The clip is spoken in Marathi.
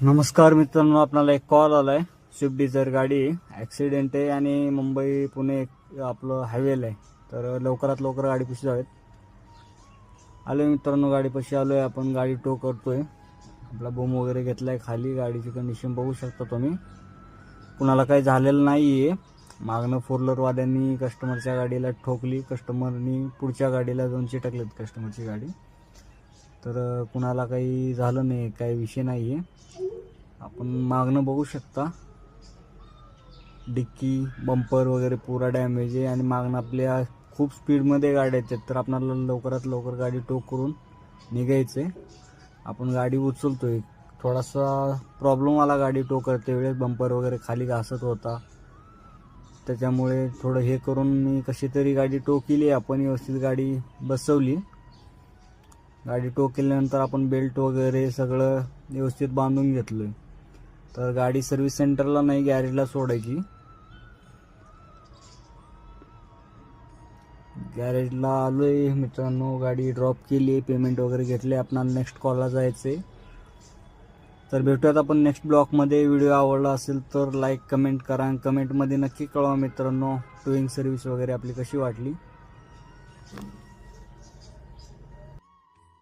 नमस्कार मित्रांनो, आपल्याला एक कॉल आलाय. स्विफ्ट डिझायर गाडी ॲक्सिडेंट आहे आणि मुंबई पुणे आपलं हायवेला आहे. तर लवकरात लवकर गाडीपाशी जाऊयात. आलोय मित्रांनो, गाडीपाशी आलोय. आपण गाडी टो करतोय. आपला बूम वगैरे घेतलाय खाली. गाडीची कंडिशन बघू शकता तुम्ही. कुणाला काही झालेलं नाही आहे. मागणं फोर व्हीलरवाल्यांनी कस्टमरच्या गाडीला ठोकली. कस्टमरनी पुढच्या गाडीला जाऊन चिटकलेत कस्टमरची गाडी. तर कुणाला काही झालं नाही, काही विषय नाही आहे. आपण मागणं बघू शकता. डिक्की बंपर वगैरे पुरा डॅमेज आहे आणि मागणं आपल्या खूप स्पीडमध्ये गाड्या येतात. तर आपल्याला लवकरात लवकर गाडी टो करून निघायचं आहे. आपण गाडी उचलतोय. थोडासा प्रॉब्लेम आला गाडी टो करते वेळेस. बंपर वगैरे खाली घासत होता, त्याच्यामुळे थोडं हे करून मी कशी तरी गाडी टो केली. आपण व्यवस्थित गाडी बसवली. गाडी टो केल्यानंतर आपण बेल्ट वगैरे सगळं व्यवस्थित बांधून घेतलं. तर गाडी सर्व्हिस सेंटरला नाही, गॅरेजला सोडायची. गॅरेजला आलोय मित्रांनो. गाडी ड्रॉप केली, पेमेंट वगैरे घेतले. आपल्याला नेक्स्ट कॉलला जायचंय. तर भेटूयात आपण नेक्स्ट ब्लॉगमध्ये. व्हिडिओ आवडला असेल तर लाईक कमेंट करा आणि कमेंटमध्ये नक्की कळवा मित्रांनो, टोईंग सर्व्हिस वगैरे आपली कशी वाटली.